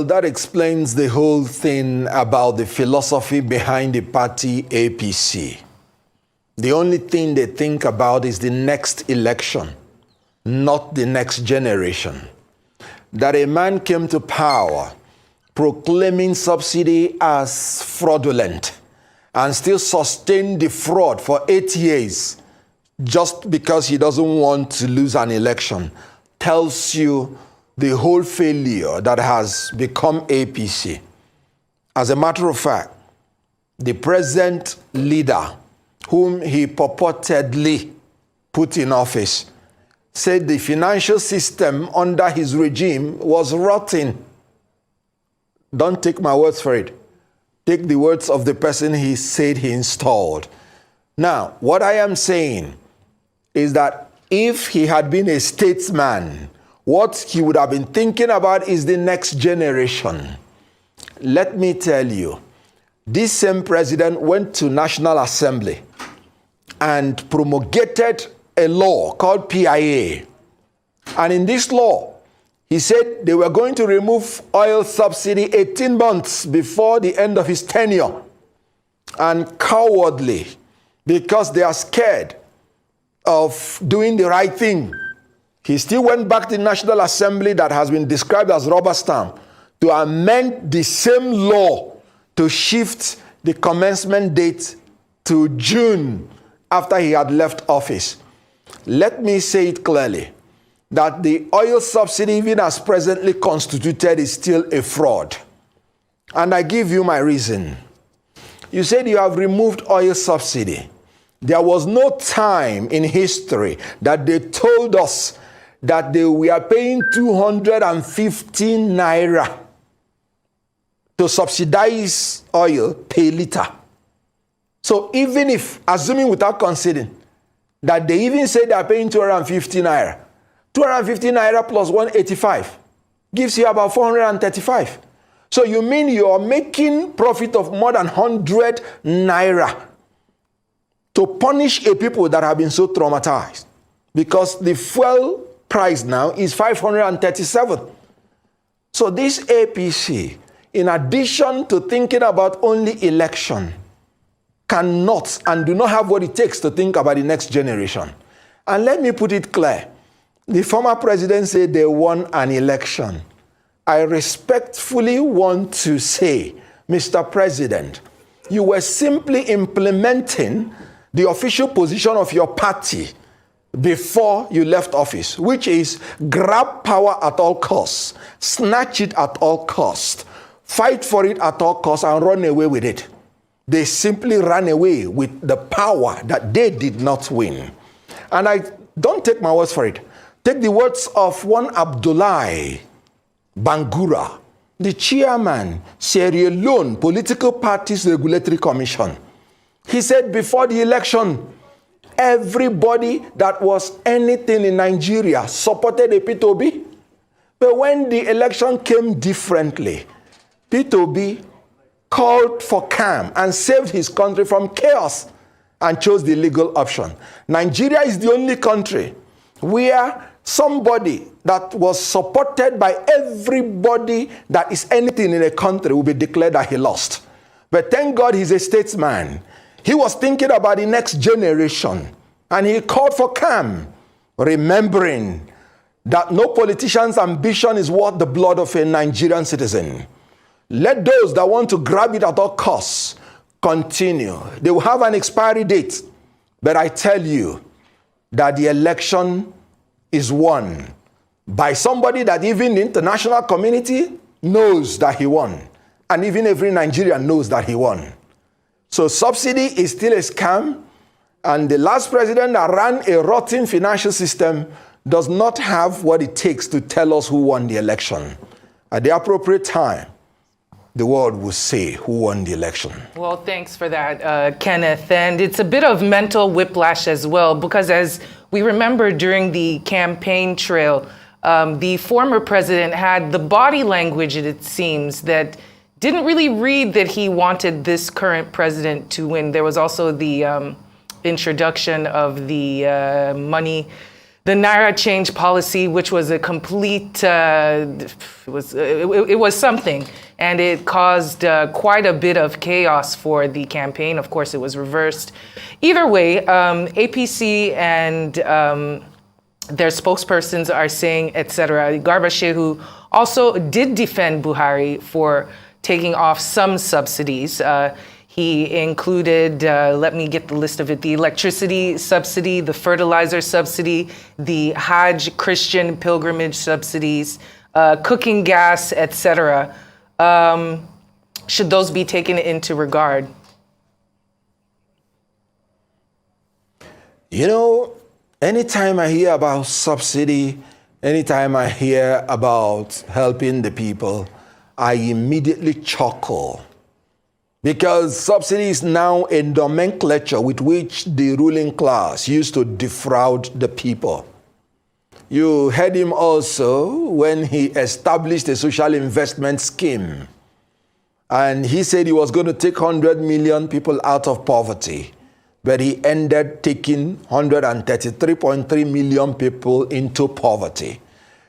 That explains the whole thing about the philosophy behind the party APC. The only thing they think about is the next election, not the next generation. That a man came to power proclaiming subsidy as fraudulent and still sustained the fraud for 8 years just because he doesn't want to lose an election tells you the whole failure that has become APC. As a matter of fact, the present leader, whom he purportedly put in office, said the financial system under his regime was rotten. Don't take my words for it. Take the words of the person he said he installed. Now, what I am saying is that if he had been a statesman, what he would have been thinking about is the next generation. Let me tell you, this same president went to National Assembly and promulgated a law called PIA. And in this law, he said they were going to remove oil subsidy 18 months before the end of his tenure. And cowardly, because they are scared of doing the right thing, he still went back to the National Assembly that has been described as rubber stamp to amend the same law to shift the commencement date to June after he had left office. Let me say it clearly, that the oil subsidy, even as presently constituted, is still a fraud. And I give you my reason. You said you have removed oil subsidy. There was no time in history that they told us that they were paying 215 naira to subsidize oil per liter. So even if, assuming without conceding, that they even say they are paying 250 naira, 250 naira plus 185 gives you about 435. So you mean you are making profit of more than 100 naira to punish a people that have been so traumatized, because the fuel price now is 537. So this APC, in addition to thinking about only election, cannot and do not have what it takes to think about the next generation. And let me put it clear. The former president said they won an election. I respectfully want to say, Mr. President, you were simply implementing the official position of your party before you left office, which is grab power at all costs, snatch it at all costs, fight for it at all costs, and run away with it. They simply ran away with the power that they did not win. And I don't take my words for it. Take the words of one Abdullahi Bangura, the chairman, Sierra Leone Political Parties Regulatory Commission. He said before the election, everybody that was anything in Nigeria supported a P2B. But when the election came differently, P2B called for calm and saved his country from chaos and chose the legal option. Nigeria is the only country where somebody that was supported by everybody that is anything in a country will be declared that he lost. But thank God he's a statesman. He was thinking about the next generation, and he called for calm, remembering that no politician's ambition is worth the blood of a Nigerian citizen. Let those that want to grab it at all costs continue. They will have an expiry date, but I tell you that the election is won by somebody that even the international community knows that he won, and even every Nigerian knows that he won. So subsidy is still a scam, and the last president that ran a rotten financial system does not have what it takes to tell us who won the election. At the appropriate time, the world will say who won the election. Well, thanks for that, Kenneth. And it's a bit of mental whiplash as well, because as we remember during the campaign trail, the former president had the body language, it seems, that didn't really read that he wanted this current president to win. There was also the introduction of the money the Naira change policy, which was a complete, it was something, and it caused quite a bit of chaos for the campaign. Of course, it was reversed. Either way, APC and their spokespersons are saying, etc. Garba Shehu also did defend Buhari for taking off some subsidies. He included, let me get the list of it, the electricity subsidy, the fertilizer subsidy, the Hajj Christian pilgrimage subsidies, cooking gas, etc. Should those be taken into regard? You know, anytime I hear about subsidy, anytime I hear about helping the people, I immediately chuckle. Because subsidy is now a nomenclature with which the ruling class used to defraud the people. You heard him also when he established a social investment scheme. And he said he was going to take 100 million people out of poverty. But he ended taking 133.3 million people into poverty.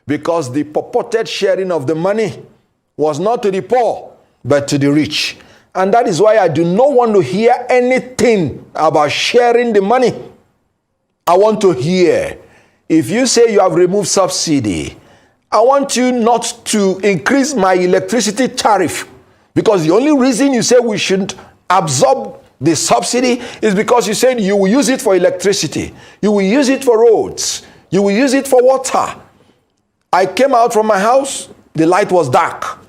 Because the purported sharing of the money was not to the poor, but to the rich. And that is why I do not want to hear anything about sharing the money. I want to hear, if you say you have removed subsidy, I want you not to increase my electricity tariff. Because the only reason you say we should absorb the subsidy is because you said you will use it for electricity. You will use it for roads. You will use it for water. I came out from my house, the light was dark.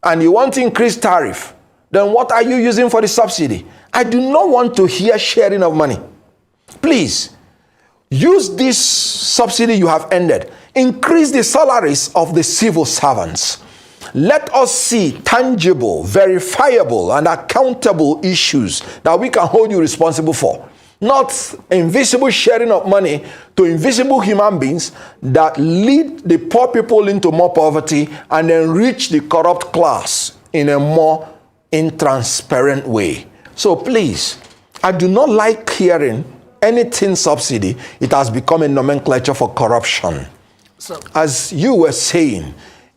And you want to increase tariff. Then what are you using for the subsidy? I do not want to hear sharing of money. Please, use this subsidy you have ended. Increase the salaries of the civil servants. Let us see tangible, verifiable, and accountable issues that we can hold you responsible for. Not invisible sharing of money to invisible human beings that lead the poor people into more poverty and enrich the corrupt class in a more intransparent way. So please, I do not like hearing anything subsidy. It has become a nomenclature for corruption. So, as you were saying,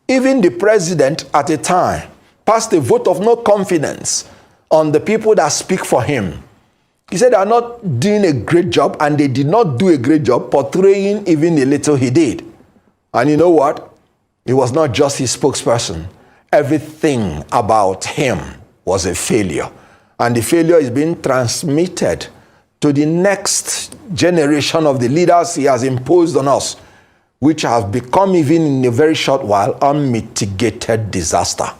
even the president at a time passed a vote of no confidence on the people that speak for him. He said they are not doing a great job, and they did not do a great job portraying even the little he did. And you know what? It was not just his spokesperson. Everything about him was a failure. And the failure is being transmitted to the next generation of the leaders he has imposed on us, which have become, even in a very short while, unmitigated disaster.